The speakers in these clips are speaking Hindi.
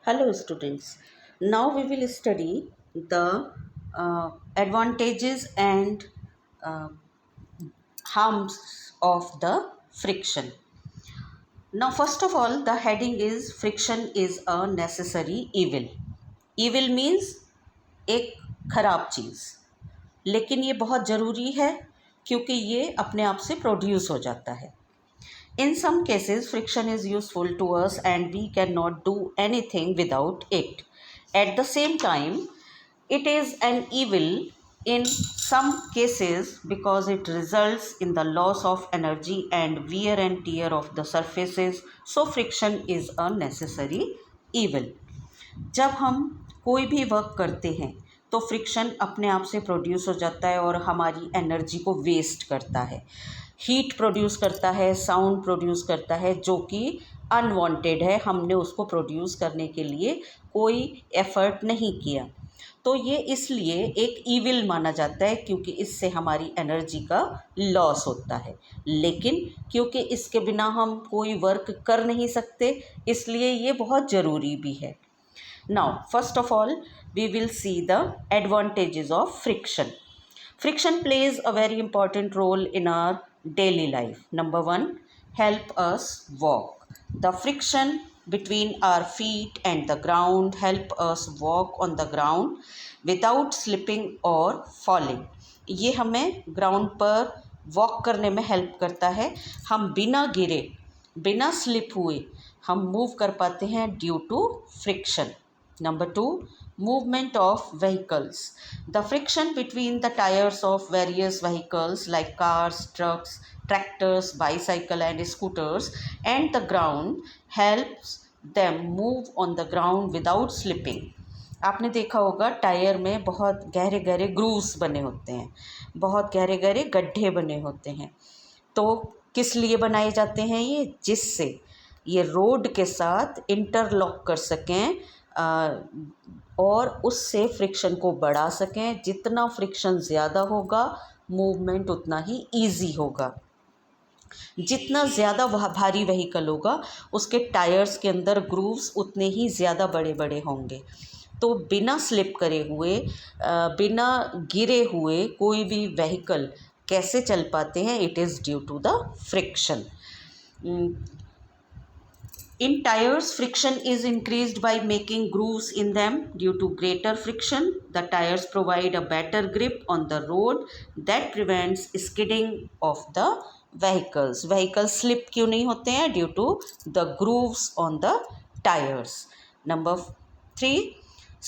Hello, students. Now we will study the advantages and uh, harms of the friction. Now, first of all, the heading is friction is a necessary evil. Evil means एक खराब चीज़, लेकिन ये बहुत ज़रूरी है क्योंकि ये अपने आप से प्रोड्यूस हो जाता है. In some cases, friction is useful to us and we cannot do anything without it. At the same time, it is an evil in some cases because it results in the loss of energy and wear and tear of the surfaces. So, friction is a necessary evil. जब हम कोई भी वर्क करते हैं तो फ्रिक्शन अपने आप से प्रोड्यूस हो जाता है और हमारी एनर्जी को वेस्ट करता है. हीट प्रोड्यूस करता है, साउंड प्रोड्यूस करता है, जो कि अनवांटेड है. हमने उसको प्रोड्यूस करने के लिए कोई एफर्ट नहीं किया. तो ये इसलिए एक ईविल माना जाता है क्योंकि इससे हमारी एनर्जी का लॉस होता है. लेकिन क्योंकि इसके बिना हम कोई वर्क कर नहीं सकते, इसलिए ये बहुत ज़रूरी भी है. Now, first of all, we will see the advantages of friction. Friction plays a very important role in our daily life. Number one, help us walk. The friction between our feet and the ground help us walk on the ground without slipping or falling. ये हमें ग्राउंड पर वॉक करने में हेल्प करता है. हम बिना गिरे, बिना स्लिप हुए हम मूव कर पाते हैं due to friction. Number two, movement of vehicles. The friction between the tires of various vehicles like cars, trucks, tractors, bicycle and scooters and the ground helps them move on the ground without slipping. आपने देखा होगा टायर में बहुत गहरे गहरे ग्रूव्स बने होते हैं, बहुत गहरे गहरे गड्ढे बने होते हैं. तो किस लिए बनाए जाते हैं ये? जिससे ये रोड के साथ इंटरलॉक कर सकें और उससे फ्रिक्शन को बढ़ा सकें. जितना फ्रिक्शन ज़्यादा होगा, मूवमेंट उतना ही ईजी होगा. जितना ज़्यादा वह भारी व्हीकल होगा, उसके टायर्स के अंदर ग्रूव्स उतने ही ज़्यादा बड़े बड़े होंगे. तो बिना स्लिप करे हुए, बिना गिरे हुए कोई भी व्हीकल कैसे चल पाते हैं? It is due to the friction. In tires, friction is increased by making grooves in them. Due to greater friction, the tires provide a better grip on the road that prevents skidding of the vehicles. Vehicles slip क्यों नहीं होते हैं? Due to the grooves on the tires. Number 3,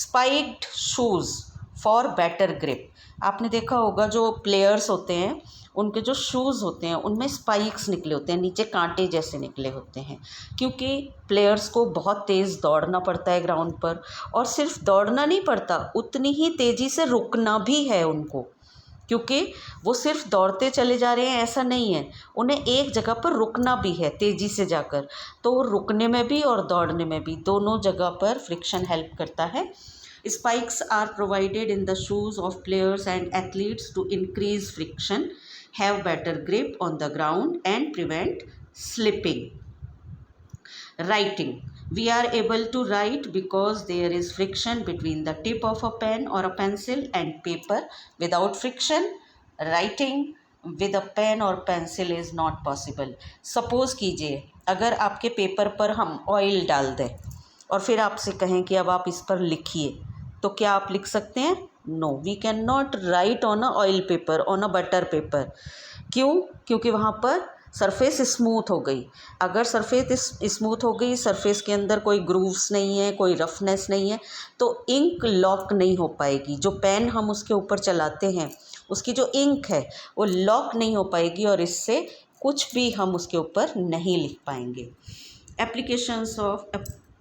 spiked shoes for better grip. आपने देखा होगा जो प्लेयर्स होते हैं, उनके जो शूज़ होते हैं उनमें स्पाइक्स निकले होते हैं, नीचे कांटे जैसे निकले होते हैं. क्योंकि प्लेयर्स को बहुत तेज़ दौड़ना पड़ता है ग्राउंड पर, और सिर्फ दौड़ना नहीं पड़ता, उतनी ही तेज़ी से रुकना भी है उनको. क्योंकि वो सिर्फ दौड़ते चले जा रहे हैं ऐसा नहीं है, उन्हें एक जगह पर रुकना भी है तेज़ी से जाकर. तो रुकने में भी और दौड़ने में भी, दोनों जगह पर फ्रिक्शन हेल्प करता है. Spikes are provided in the shoes of players and athletes to increase friction, have better grip on the ground and prevent slipping. Writing. We are able to write because there is friction between the tip of a pen or a pencil and paper. Without friction, writing with a pen or pencil is not possible. Suppose कीजिए अगर आपके पेपर पर हम ऑयल डाल दें और फिर आपसे कहें कि अब आप इस पर लिखिए, तो क्या आप लिख सकते हैं? No, we can not write on a oil paper, on a butter paper. क्यों? क्योंकि वहाँ पर सरफेस स्मूथ हो गई. अगर सरफेस स्मूथ हो गई, सरफेस के अंदर कोई ग्रूव्स नहीं है, कोई रफनेस नहीं है, तो इंक लॉक नहीं हो पाएगी. जो पेन हम उसके ऊपर चलाते हैं, उसकी जो इंक है वो लॉक नहीं हो पाएगी और इससे कुछ भी हम उसके ऊपर नहीं लिख पाएंगे. Applications of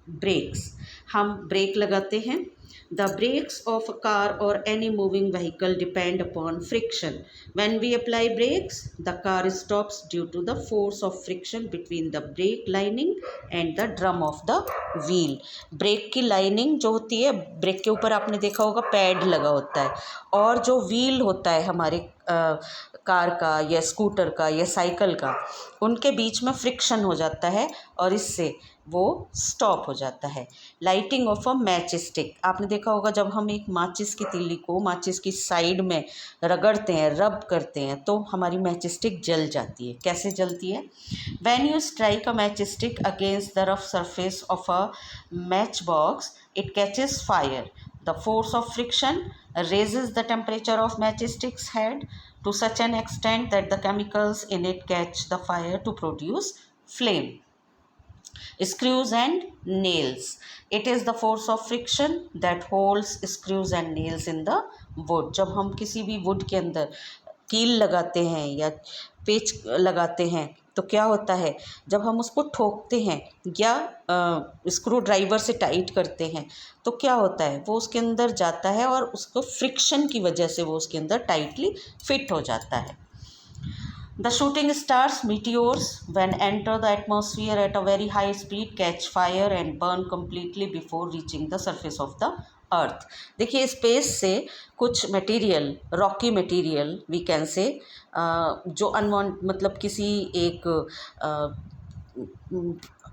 brakes. हम ब्रेक लगाते हैं The brakes of a car or any moving vehicle depend upon friction. When we apply brakes, the car stops due to the force of friction between the brake lining and the drum of the wheel. Brake की लाइनिंग जो होती है, ब्रेक के ऊपर आपने देखा होगा पैड लगा होता है, और जो व्हील होता है हमारे कार का या स्कूटर का या साइकिल का, उनके बीच में फ्रिक्शन हो जाता है और इससे वो स्टॉप हो जाता है। Lighting of a match stick, आपने देखा होगा जब हम एक माचिस की तीली को माचिस की साइड में रगड़ते हैं, रब करते हैं, तो हमारी मैच स्टिक जल जाती है। कैसे जलती है? When you strike a match stick against the rough surface of a match box, it catches fire. The force of friction raises the temperature of matchstick's head to such an extent that the chemicals in it catch the fire to produce flame. Screws and nails. It is the force of friction that holds screws and nails in the wood. जब हम किसी भी wood के अंदर कील लगाते हैं या पेच लगाते हैं तो क्या होता है, जब हम उसको ठोकते हैं या स्क्रू ड्राइवर से टाइट करते हैं तो क्या होता है, वो उसके अंदर जाता है और उसको फ्रिक्शन की वजह से वो उसके अंदर टाइटली फिट हो जाता है। The shooting stars, meteors, when enter the atmosphere at a very high speed, catch fire and burn completely before reaching the surface of the अर्थ। देखिए स्पेस से कुछ material, rocky material we can say, जो अनवांट मतलब किसी एक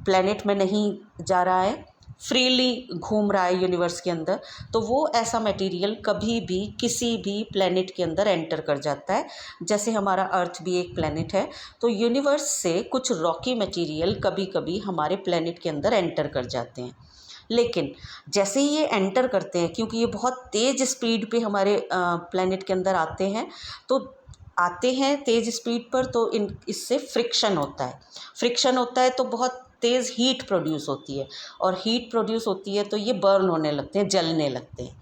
प्लैनेट में नहीं जा रहा है, फ्रीली घूम रहा है यूनिवर्स के अंदर, तो वो ऐसा मटेरियल कभी भी किसी भी प्लैनेट के अंदर एंटर कर जाता है। जैसे हमारा अर्थ भी एक प्लैनेट है, तो यूनिवर्स से कुछ रॉकी मटेरियल कभी कभी हमारे प्लैनेट के अंदर एंटर कर जाते हैं। लेकिन जैसे ही ये एंटर करते हैं, क्योंकि ये बहुत तेज़ स्पीड पे हमारे प्लैनेट के अंदर आते हैं, तो आते हैं तेज़ स्पीड पर, तो इससे फ्रिक्शन होता है। फ्रिक्शन होता है तो बहुत तेज़ हीट प्रोड्यूस होती है, और हीट प्रोड्यूस होती है तो ये बर्न होने लगते हैं, जलने लगते हैं।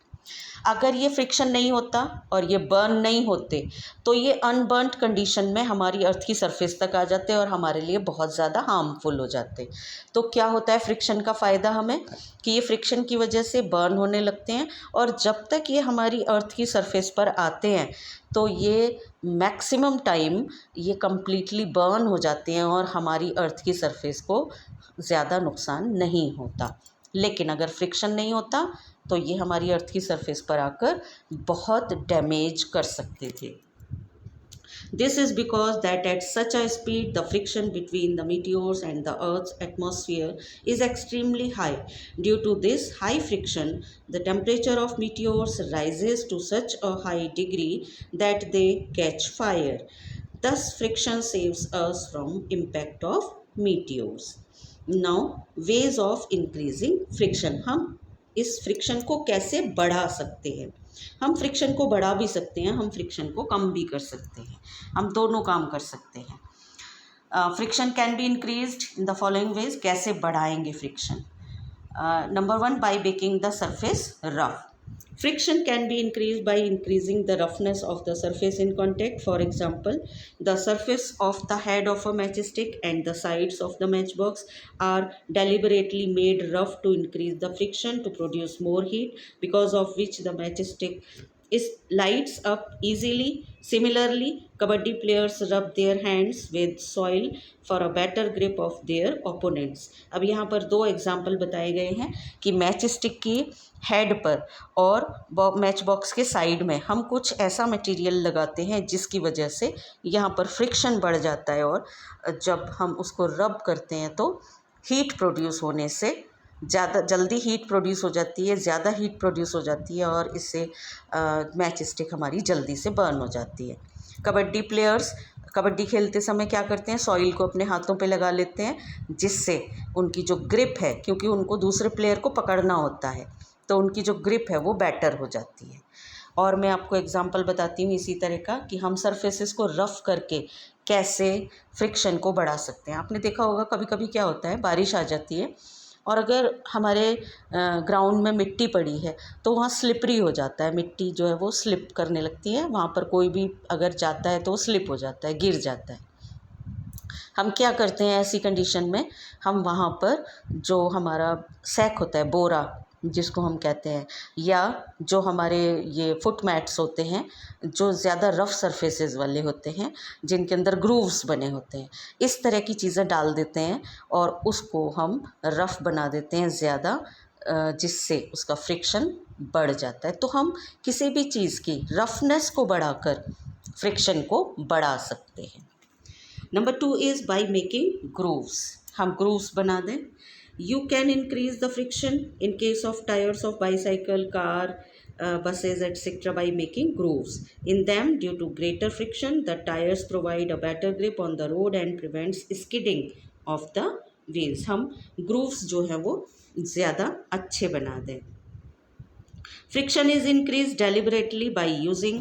अगर ये फ्रिक्शन नहीं होता और ये बर्न नहीं होते तो ये अनबर्नड कंडीशन में हमारी अर्थ की सरफेस तक आ जाते हैं और हमारे लिए बहुत ज़्यादा हार्मफुल हो जाते हैं। तो क्या होता है फ्रिक्शन का फ़ायदा हमें, कि ये फ्रिक्शन की वजह से बर्न होने लगते हैं, और जब तक ये हमारी अर्थ की सरफेस पर आते हैं तो ये मैक्सिमम टाइम ये कम्प्लीटली बर्न हो जाते हैं और हमारी अर्थ की सरफेस को ज़्यादा नुकसान नहीं होता। लेकिन अगर फ्रिक्शन नहीं होता तो ये हमारी अर्थ की सरफेस पर आकर बहुत डैमेज कर सकते थे। This is because that at such a speed the friction between the meteors and the Earth's atmosphere is extremely high. Due to this high friction, the temperature of meteors rises to such a high degree that they catch fire. Thus, friction saves us from impact of meteors. Now, ways of increasing friction. हम इस फ्रिक्शन को कैसे बढ़ा सकते हैं? हम फ्रिक्शन को बढ़ा भी सकते हैं, हम फ्रिक्शन को कम भी कर सकते हैं, हम दोनों काम कर सकते हैं। Friction can be increased in the following veg. कैसे बढ़ाएंगे friction? Number 1, by making the surface rough. Friction can be increased by increasing the roughness of the surface in contact. For example, the surface of the head of a matchstick and the sides of the matchbox are deliberately made rough to increase the friction to produce more heat, because of which the matchstick lights up easily. Similarly, kabaddi players rub their hands with soil for a better grip of their opponents. अब यहाँ पर 2 एग्जाम्पल बताए गए हैं कि मैच स्टिक की हेड पर और मैच बॉक्स के साइड में हम कुछ ऐसा मटेरियल लगाते हैं जिसकी वजह से यहाँ पर फ्रिक्शन बढ़ जाता है, और जब हम उसको रब करते हैं तो हीट प्रोड्यूस होने से ज़्यादा जल्दी हीट प्रोड्यूस हो जाती है, ज़्यादा हीट प्रोड्यूस हो जाती है, और इससे मैच स्टिक हमारी जल्दी से बर्न हो जाती है। कबड्डी प्लेयर्स कबड्डी खेलते समय क्या करते हैं, सॉइल को अपने हाथों पे लगा लेते हैं, जिससे उनकी जो ग्रिप है, क्योंकि उनको दूसरे प्लेयर को पकड़ना होता है, तो उनकी जो ग्रिप है वो बेटर हो जाती है। और मैं आपको एग्जांपल बताती हूँ इसी तरह का कि हम सरफेसेस को रफ़ करके कैसे फ्रिक्शन को बढ़ा सकते हैं। आपने देखा होगा कभी कभी क्या होता है, बारिश आ जाती है और अगर हमारे ग्राउंड में मिट्टी पड़ी है तो वहाँ स्लिपरी हो जाता है, मिट्टी जो है वो स्लिप करने लगती है, वहाँ पर कोई भी अगर जाता है तो वो स्लिप हो जाता है, गिर जाता है। हम क्या करते हैं ऐसी कंडीशन में, हम वहाँ पर जो हमारा सैक होता है, बोरा, जिसको हम कहते हैं, या जो हमारे ये फुट मैट्स होते हैं जो ज़्यादा रफ़ सरफेसेस वाले होते हैं, जिनके अंदर ग्रूव्स बने होते हैं, इस तरह की चीज़ें डाल देते हैं और उसको हम रफ़ बना देते हैं ज़्यादा, जिससे उसका फ्रिक्शन बढ़ जाता है। तो हम किसी भी चीज़ की रफनेस को बढ़ाकर फ्रिक्शन को बढ़ा सकते हैं। Number 2 is by making grooves. हम ग्रूव्स बना दें। You can increase the friction in case of tires of bicycle, car, buses, etc. by making grooves in them. Due to greater friction, the tires provide a better grip on the road and prevents skidding of the wheels. हम grooves जो है वो ज़्यादा अच्छे बना दें। Friction is increased deliberately by using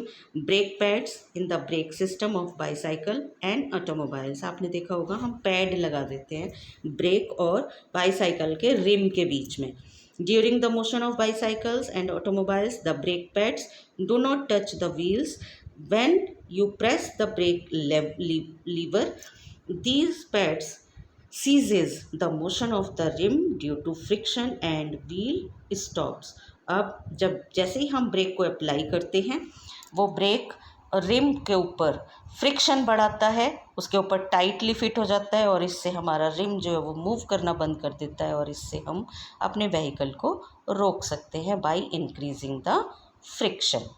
brake pads in the brake system of bicycle and automobiles. आपने देखा होगा हम पैड लगा देते हैं ब्रेक और बाईसाइकिल के रिम के बीच में। During the motion of bicycles and automobiles, the brake pads do not touch the wheels. When you press the brake lever, these pads seizes the motion of the rim due to friction and wheel stops. अब जैसे ही हम ब्रेक को अप्लाई करते हैं, वो ब्रेक रिम के ऊपर फ्रिक्शन बढ़ाता है, उसके ऊपर टाइटली फिट हो जाता है और इससे हमारा रिम जो है वो मूव करना बंद कर देता है और इससे हम अपने व्हीकल को रोक सकते हैं बाय इंक्रीजिंग द फ्रिक्शन।